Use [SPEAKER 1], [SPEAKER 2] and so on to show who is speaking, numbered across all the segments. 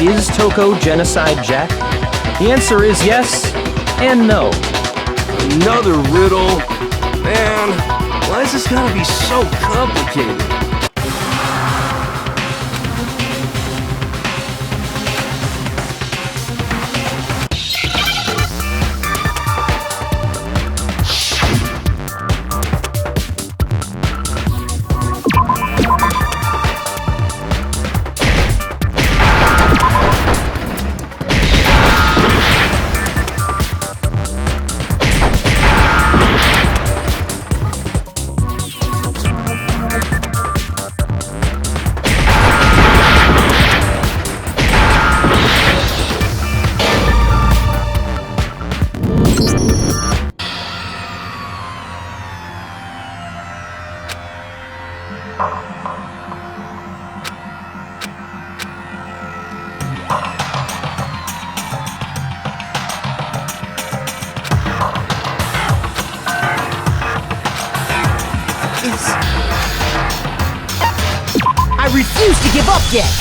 [SPEAKER 1] Is Toko Genocide Jack? The answer is yes and no.
[SPEAKER 2] Another riddle? Man, why is this gotta be so complicated?
[SPEAKER 3] I refuse to give up yet!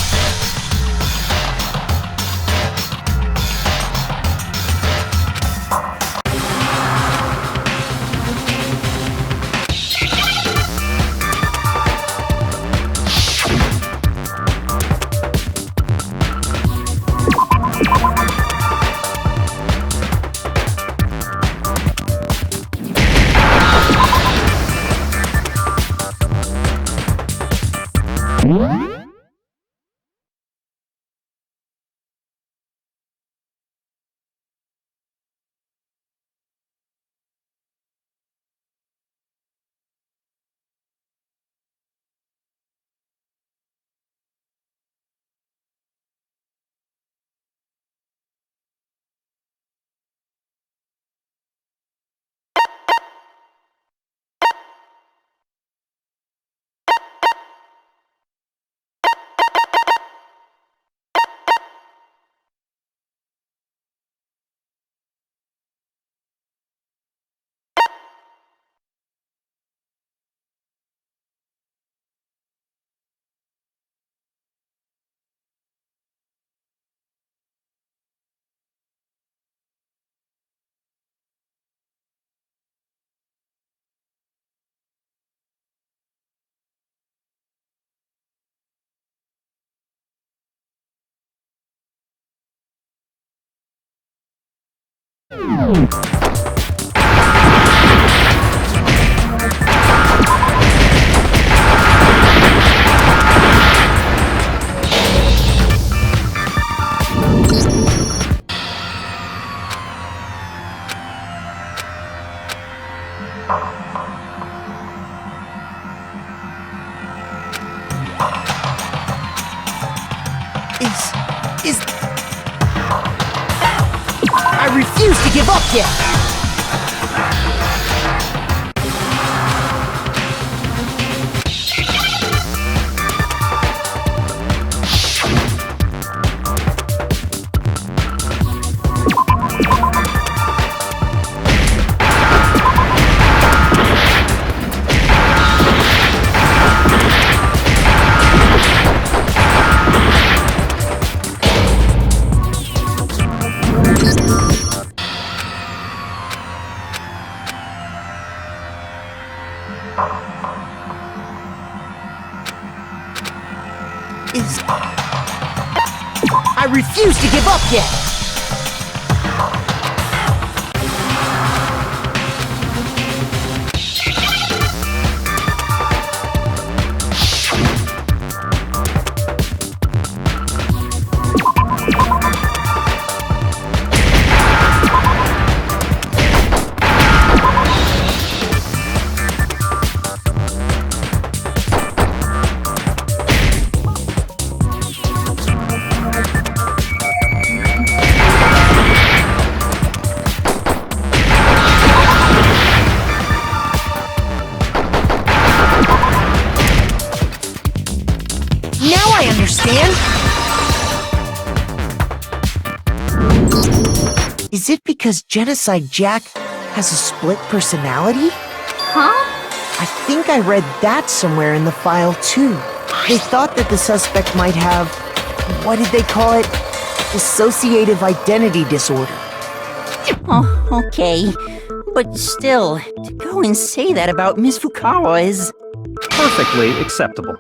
[SPEAKER 3] I refuse to give up yet! I refuse to give up yet! I understand. Is it because Genocide Jack has a split personality?
[SPEAKER 4] Huh?
[SPEAKER 3] I think I read that somewhere in the file too. They thought that the suspect might have, what did they call it? dissociative identity disorder.
[SPEAKER 4] Oh, okay. But still, to go and say that about Miss Fukawa is...
[SPEAKER 1] Perfectly acceptable.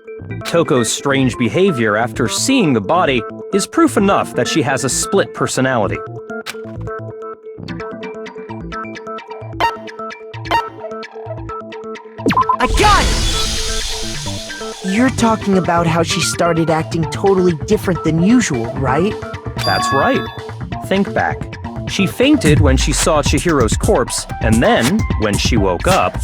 [SPEAKER 1] Toko's strange behavior after seeing the body is proof enough that she has a split personality.
[SPEAKER 3] I got it! You're talking about how she started acting totally different than usual, right?
[SPEAKER 1] That's right. Think back. She fainted when she saw Chihiro's corpse, and then, when she woke up...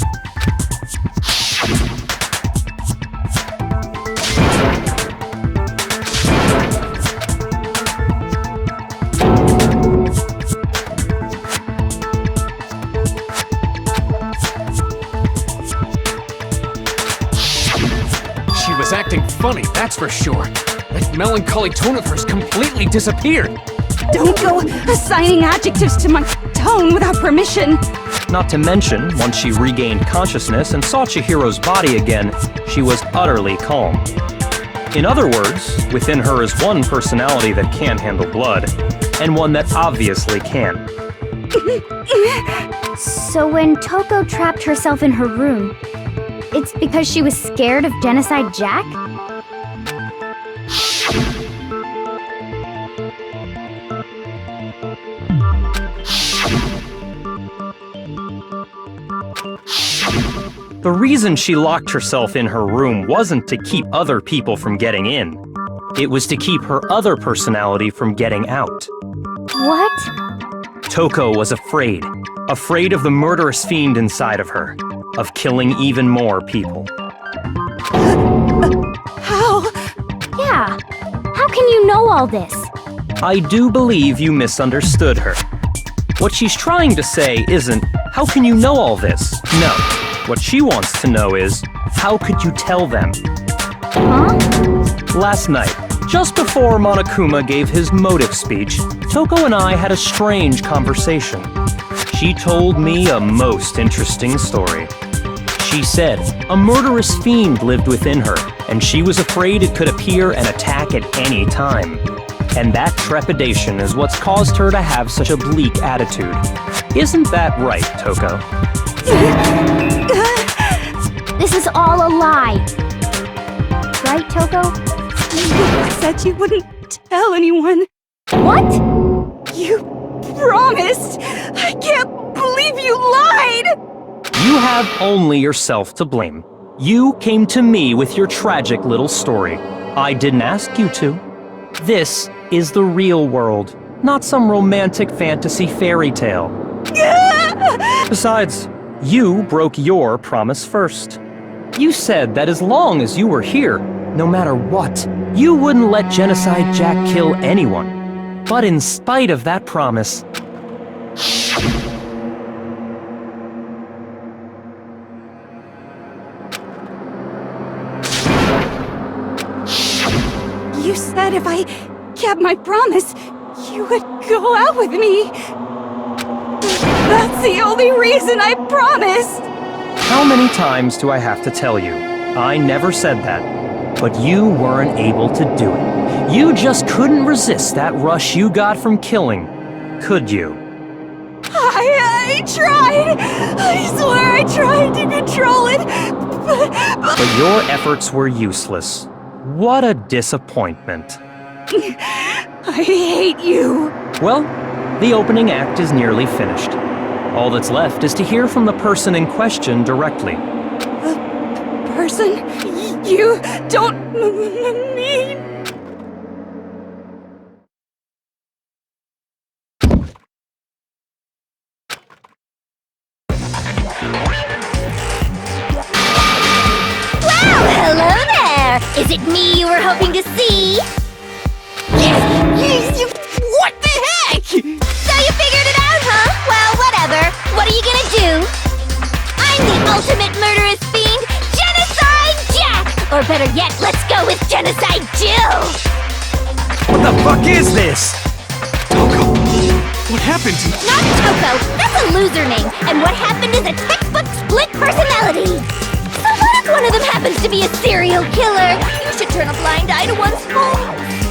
[SPEAKER 5] She was acting funny, that's for sure. That melancholy tone of hers completely disappeared.
[SPEAKER 6] Don't go assigning adjectives to my tone without permission.
[SPEAKER 1] Not to mention, once she regained consciousness and saw Chihiro's body again, she was utterly calm. In other words, within her is one personality that can't handle blood, and one that obviously can.
[SPEAKER 7] So when Toko trapped herself in her room, it's because she was scared of Genocide Jack?
[SPEAKER 1] The reason she locked herself in her room wasn't to keep other people from getting in. It was to keep her other personality from getting out.
[SPEAKER 7] What?
[SPEAKER 1] Toko was afraid. Afraid of the murderous fiend inside of her. Of killing even more people.
[SPEAKER 6] How?
[SPEAKER 7] Yeah. How can you know all this?
[SPEAKER 1] I do believe you misunderstood her. What she's trying to say isn't, how can you know all this? No. What she wants to know is, how could you tell them?
[SPEAKER 7] Huh?
[SPEAKER 1] Last night, just before Monokuma gave his motive speech, Toko and I had a strange conversation. She told me a most interesting story. She said a murderous fiend lived within her, and she was afraid it could appear and attack at any time. And that trepidation is what's caused her to have such a bleak attitude. Isn't that right, Toko?
[SPEAKER 7] This is all a lie. Right, Toko?
[SPEAKER 6] You said you wouldn't tell anyone.
[SPEAKER 7] What?
[SPEAKER 6] You promised! I can't believe you lied!
[SPEAKER 1] You have only yourself to blame. You came to me with your tragic little story. I didn't ask you to. This is the real world, not some romantic fantasy fairy tale. Besides, you broke your promise first. You said that as long as you were here, no matter what, you wouldn't let Genocide Jack kill anyone. But in spite of that promise,
[SPEAKER 6] You said if I kept my promise, you would go out with me. That's the only reason I promised.
[SPEAKER 1] how many times do I have to tell you? I never said that, but you weren't able to do it. You just couldn't resist that rush you got from killing, could you?
[SPEAKER 6] I tried. I swear I tried to control it,
[SPEAKER 1] But your efforts were useless. What a disappointment.
[SPEAKER 6] I hate you.
[SPEAKER 1] Well, the opening act is nearly finished. All that's left is to hear from the person in question directly.
[SPEAKER 6] Person, you don't mean...
[SPEAKER 8] Hello there! Is it me you were hoping to see? What the heck? So you figured it out, huh? Well, whatever. What are you gonna do? I'm the ultimate murderous fiend, Genocide Jack! Or better yet, let's go with Genocide Jill!
[SPEAKER 1] What the fuck is this?
[SPEAKER 5] Toko, what happened to...
[SPEAKER 8] Not Toko, that's a loser name, and what happened is a textbook split personality! So what if one of them happens to be a serial killer? You should turn a blind eye to one's faults.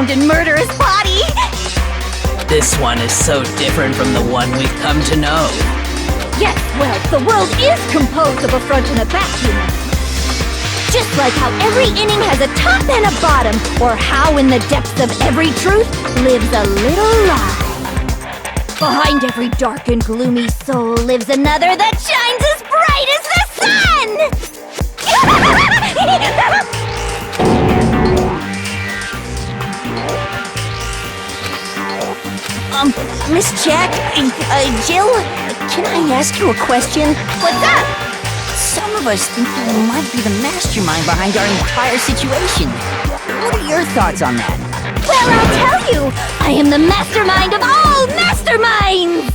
[SPEAKER 8] abandoned murderous body.
[SPEAKER 4] This one is so different from the one we've come to know.
[SPEAKER 8] Yes, well, the world is composed of a front and a back, you know. Just like how every inning has a top and a bottom, or how in the depths of every truth lives a little lie. Behind every dark and gloomy soul lives another that shines as bright as the sun!
[SPEAKER 4] Miss Jack, Jill, can I ask you a question?
[SPEAKER 8] What's up?
[SPEAKER 4] Some of us think you might be the mastermind behind our entire situation. What are your thoughts on that?
[SPEAKER 8] Well, I'll tell you! I am the mastermind of all masterminds!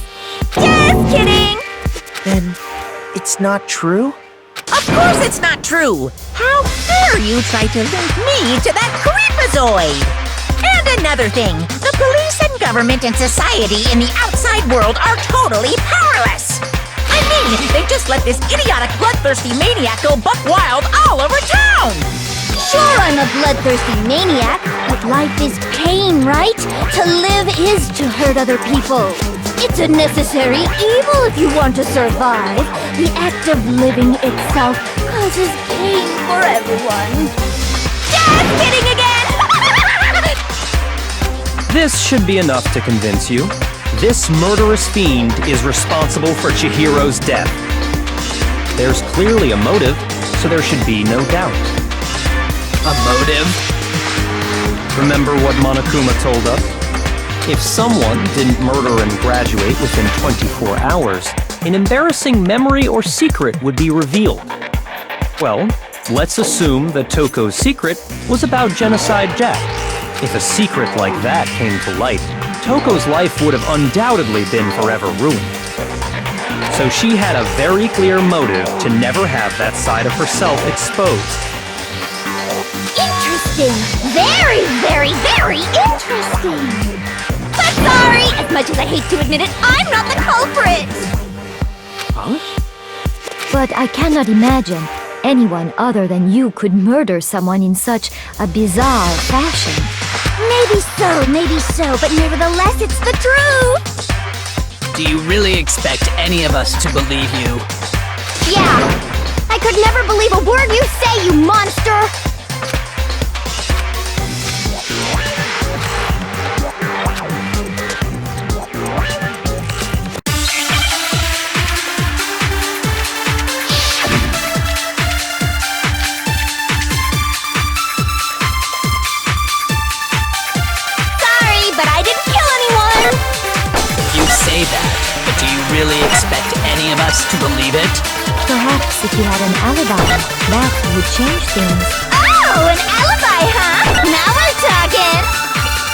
[SPEAKER 8] Just kidding!
[SPEAKER 3] Then it's not true?
[SPEAKER 4] Of course it's not true! How dare you try to link me to that creepazoid! And another thing, the police and government and society in the outside world are totally powerless! I mean, they just let this idiotic, bloodthirsty maniac go buck wild all over town!
[SPEAKER 8] Sure, I'm a bloodthirsty maniac, but life is pain, right? To live is to hurt other people. It's a necessary evil if you want to survive. The act of living itself causes pain for everyone. Just kidding again!
[SPEAKER 1] This should be enough to convince you. This murderous fiend is responsible for Chihiro's death. There's clearly a motive, so there should be no doubt.
[SPEAKER 4] A motive?
[SPEAKER 1] Remember what Monokuma told us? If someone didn't murder and graduate within 24 hours, an embarrassing memory or secret would be revealed. Well, let's assume that Toko's secret was about Genocide Jack. If a secret like that came to light, Toko's life would have undoubtedly been forever ruined. So she had a very clear motive to never have that side of herself exposed.
[SPEAKER 8] Interesting. Very, very, very interesting. But sorry, as much as I hate to admit it, I'm not the culprit.
[SPEAKER 9] But I cannot imagine anyone other than you could murder someone in such a bizarre fashion.
[SPEAKER 8] Maybe so, but nevertheless, it's the truth.
[SPEAKER 4] Do you really expect any of us to believe you?
[SPEAKER 8] Yeah. I could never believe a word you say, you monster.
[SPEAKER 4] But do you really expect any of us to believe it?
[SPEAKER 9] Perhaps if you had an alibi, that would change things.
[SPEAKER 8] Oh, an alibi, huh? Now we're talking!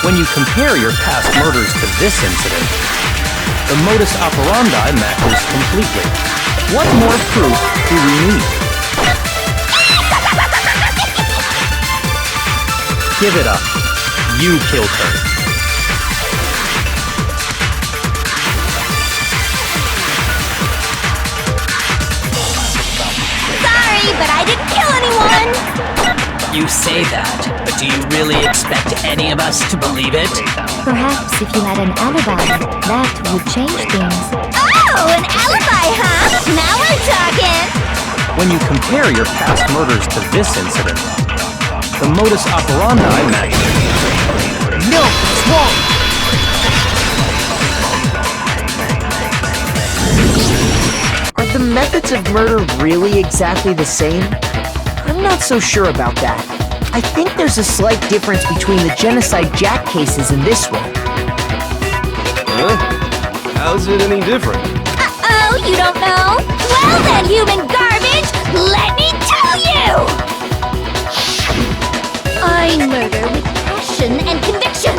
[SPEAKER 1] When you compare your past murders to this incident, the modus operandi matches completely. What more proof do we need? Give it up. You killed her.
[SPEAKER 8] But I didn't kill anyone!
[SPEAKER 4] You say that, but do you really expect any of us to believe it?
[SPEAKER 9] Perhaps if you had an alibi, that would change things.
[SPEAKER 8] Oh, an alibi, huh? Now we're talking!
[SPEAKER 1] When you compare your past murders to this incident, the modus operandi matches.
[SPEAKER 3] No, it's wrong! Are the methods of murder really exactly the same? I'm not so sure about that. I think there's a slight difference between the Genocide Jack cases and this one.
[SPEAKER 2] Huh? How's it any different?
[SPEAKER 8] Uh-oh, you don't know? Well then, human garbage, let me tell you! I murder with passion and conviction.